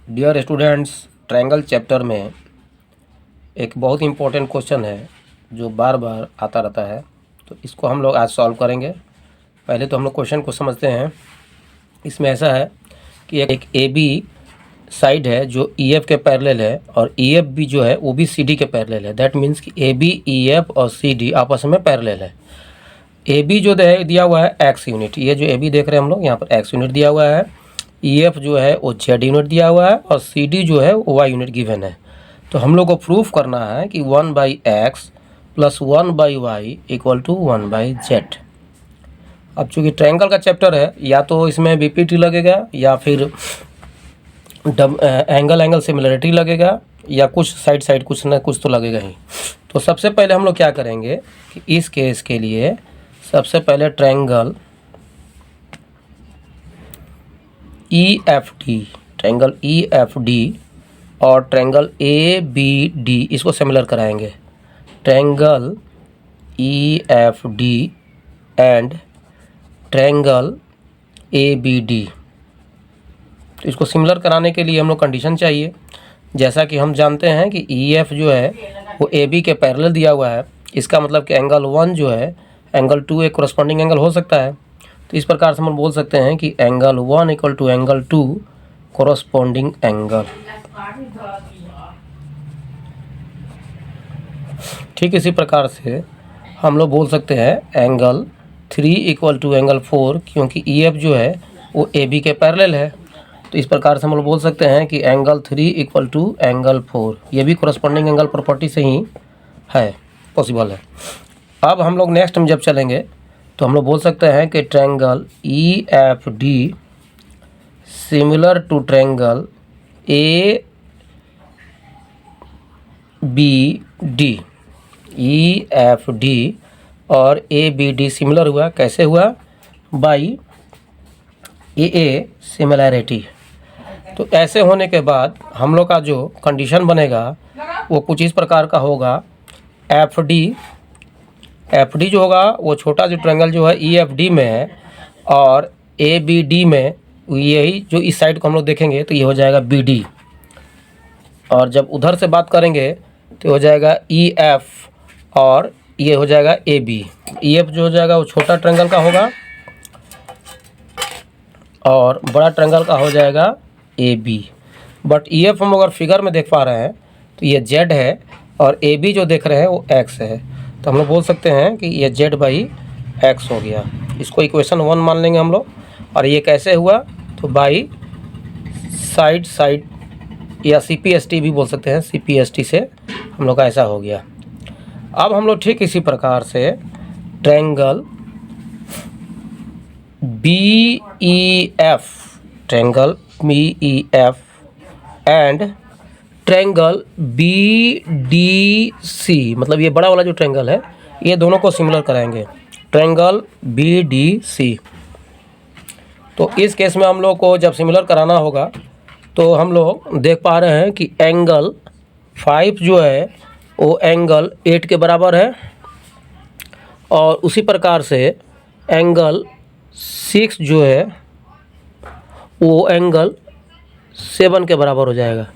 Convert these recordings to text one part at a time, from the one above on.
Dear students, triangle chapter में एक बहुत इम्पोर्टेंट क्वेश्चन है जो बार बार आता रहता है, तो इसको हम लोग आज सॉल्व करेंगे। पहले तो हम लोग क्वेश्चन को समझते हैं। इसमें ऐसा है कि एक ए बी साइड है जो ई एफ के पैरेलल है और ई एफ भी जो है वो भी सी डी के पैरेलल है। दैट मीन्स कि ए बी, ई एफ और सी डी आपस में पैरेलल है। ए बी जो दिया हुआ है एक्स यूनिट, ये जो ए बी देख रहे हैं हम लोग यहाँ पर एक्स यूनिट दिया हुआ है। ई एफ जो है वो जेड यूनिट दिया हुआ है और सी डी जो है वो वाई यूनिट गिवन है। तो हम लोग को प्रूफ करना है कि 1/x plus 1/y equal to 1/z। अब चूँकि ट्रायंगल का चैप्टर है, या तो इसमें बीपीटी लगेगा या फिर एंगल सिमिलरिटी लगेगा या कुछ साइड कुछ ना कुछ तो लगेगा ही। तो सबसे पहले हम लोग क्या करेंगे कि इस केस के लिए सबसे पहले triangle triangle E F D और ट्रायंगल ए बी डी इसको सिमिलर कराएंगे। Triangle E F D and triangle A B D, तो इसको सिमिलर कराने के लिए हम लोग कंडीशन चाहिए। जैसा कि हम जानते हैं कि ई एफ जो है वो ए बी के पैरेलल दिया हुआ है, इसका मतलब कि एंगल 1 जो है एंगल 2 एक कोरस्पॉन्डिंग एंगल हो सकता है। तो इस प्रकार से हम बोल सकते हैं कि angle 1 equal to angle 2 corresponding angle. ठीक इसी प्रकार से हम लोग बोल सकते हैं एंगल 3 इक्वल टू एंगल 4, क्योंकि ई एफ जो है वो ए बी के पैरेलल है। तो इस प्रकार से हम लोग बोल सकते हैं कि एंगल 3 इक्वल टू एंगल 4, ये भी कोरस्पॉन्डिंग एंगल प्रॉपर्टी से ही है, पॉसिबल है। अब हम लोग नेक्स्ट में जब चलेंगे तो हम लोग बोल सकते हैं कि triangle E F D similar to triangle A B D. E F D और ए बी डी सिमिलर हुआ, कैसे हुआ? By A similarity. तो ऐसे होने के बाद हम लोग का जो कंडीशन बनेगा वो कुछ इस प्रकार का होगा। एफ डी जो होगा वो छोटा जो ट्रायंगल जो है ई एफ डी में है और ए बी डी में, यही जो इस साइड को हम लोग देखेंगे तो ये हो जाएगा बी डी, और जब उधर से बात करेंगे तो हो जाएगा ई एफ और ये हो जाएगा ए बी। ई एफ जो हो जाएगा वो छोटा ट्रायंगल का होगा और बड़ा ट्रायंगल का हो जाएगा A B. But E F हम अगर फिगर में देख पा रहे हैं तो ये जेड है और ए बी जो देख रहे हैं वो एक्स है। तो हम लोग बोल सकते हैं कि ये जेड बाई एक्स हो गया। इसको इक्वेशन 1 मान लेंगे हम लोग। और ये कैसे हुआ? तो बाई साइड या सी पी एस टी भी बोल सकते हैं, सी पी एस टी से हम लोग का ऐसा हो गया। अब हम लोग ठीक इसी प्रकार से triangle B E F and triangle B D C, मतलब ये बड़ा वाला जो ट्रायंगल है ये दोनों को सिमिलर कराएंगे। ट्रायंगल बी डी सी, तो इस केस में हम लोग को जब सिमिलर कराना होगा तो हम लोग देख पा रहे हैं कि एंगल 5 जो है वो एंगल 8 के बराबर है और उसी प्रकार से एंगल 6 जो है वो एंगल 7 के बराबर हो जाएगा।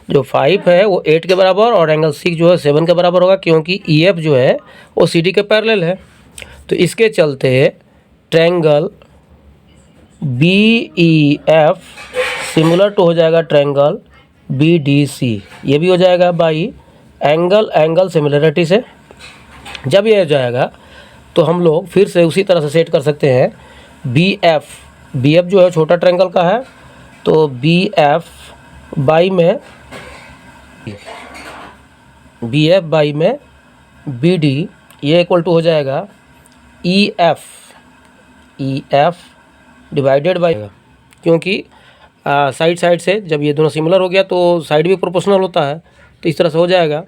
जो 5 है वो 8 के बराबर और एंगल 6 जो है 7 के बराबर होगा, क्योंकि ई एफ जो है वो सी डी के पैरेलल है। तो इसके चलते triangle B E F similar to हो जाएगा ट्रायंगल बी डी सी, ये भी हो जाएगा बाई एंगल सिमिलरिटी से। जब ये हो जाएगा तो हम लोग फिर से उसी तरह से सेट कर सकते हैं। बी एफ जो है छोटा ट्रायंगल का है, तो बी एफ बाई में बी डी, ये इक्वल टू हो जाएगा ई एफ डिवाइडेड बाई, क्योंकि साइड से जब ये दोनों सिमिलर हो गया तो साइड भी प्रोपोर्शनल होता है, तो इस तरह से हो जाएगा।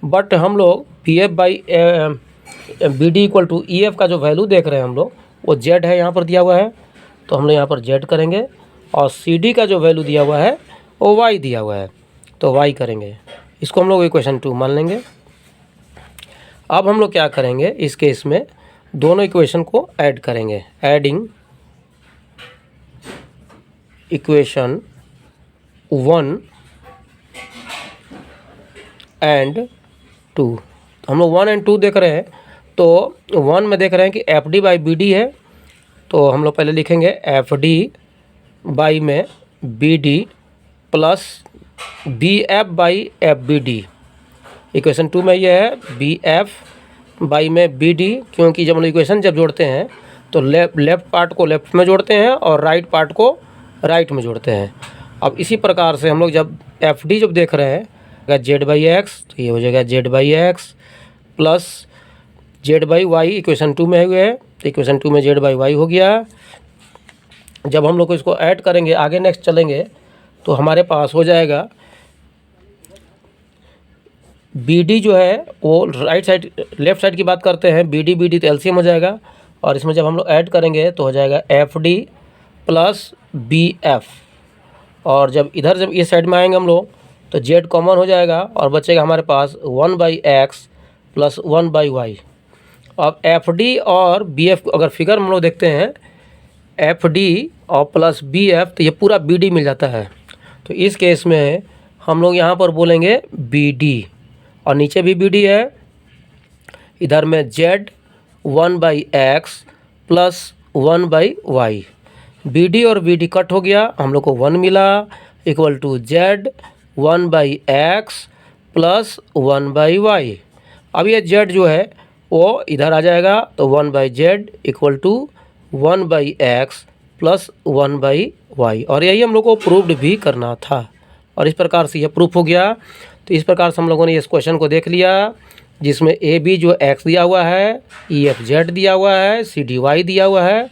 बट हम लोग P F by B D equal to E F का जो वैल्यू देख रहे हैं हम लोग वो जेड है, यहाँ पर दिया हुआ है, तो हम लोग यहाँ पर जेड करेंगे। और सी डी का जो वैल्यू दिया हुआ है वो वाई दिया हुआ है, तो वाई करेंगे। इसको हम लोग इक्वेशन 2 मान लेंगे। अब हम लोग क्या करेंगे, इस केस में दोनों इक्वेशन को ऐड करेंगे। Adding equation 1 and 2। हम लोग 1 एंड 2 देख रहे हैं, तो 1 में देख रहे हैं कि F D by B D है, तो हम लोग पहले लिखेंगे एफ डी बाई में B D plus B F by F B D. Equation 2 में ये है बी एफ बाई में बी डी, क्योंकि जब हम लोग इक्वेशन जब जोड़ते हैं तो लेफ्ट पार्ट को लेफ्ट में जोड़ते हैं और राइट पार्ट को राइट में जोड़ते हैं। अब इसी प्रकार से हम लोग जब एफ डी जब देख रहे हैं जेड बाई एक्स, तो ये हो जाएगा Z by X plus Z by Y. Equation 2 में हुए है, तो इक्वेशन 2 में जेड बाई वाई हो गया। जब हम लोग को इसको ऐड करेंगे, आगे नेक्स्ट चलेंगे, तो हमारे पास हो जाएगा बी डी जो है वो राइट साइड लेफ्ट साइड की बात करते हैं, बी डी तो एलसीएम हो जाएगा, और इसमें जब हम लोग ऐड करेंगे तो हो जाएगा F D plus B F. और जब इधर जब इस साइड में आएंगे हम लोग तो जेड कॉमन हो जाएगा और बचेगा हमारे पास 1 by X plus 1 by Y. अब एफ डी और बी एफ अगर फिगर में हम लोग देखते हैं, एफ डी और प्लस बी एफ, तो ये पूरा बी डी मिल जाता है। तो इस केस में हम लोग यहाँ पर बोलेंगे बी डी, और नीचे भी बी डी है, इधर में Z 1 by X plus 1 by Y. B D और बी डी कट हो गया, हम लोग को 1 मिला, equal to Z 1 by X plus 1 by Y. अब ये जेड जो है वो इधर आ जाएगा, तो 1 by Z equal to 1 by X plus 1 by Y. और यही हम लोग को प्रूव्ड भी करना था, और इस प्रकार से यह प्रूफ हो गया। तो इस प्रकार से हम लोगों ने इस क्वेश्चन को देख लिया, जिसमें ए बी जो एक्स दिया हुआ है, ई एफ जेड दिया हुआ है, सी डी वाई दिया हुआ है,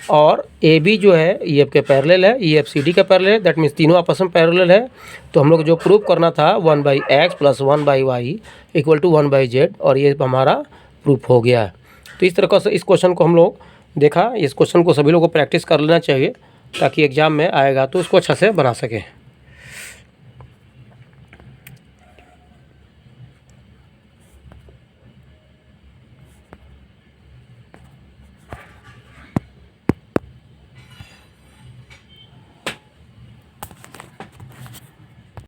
और ए बी जो है ई एफ के पैरेलल है, ई एफ सी डी का पैरेलल है, दैट मीन्स तीनों आपस में पैरेलल है। तो हम लोग जो प्रूव करना था 1 by X plus 1 by Y equal to 1 by Z, और ये हमारा प्रूफ हो गया। तो इस तरह से इस क्वेश्चन को हम लोग देखा। इस क्वेश्चन को सभी लोगों को प्रैक्टिस कर लेना चाहिए, ताकि एग्जाम में आएगा तो उसको अच्छा से बना सकें।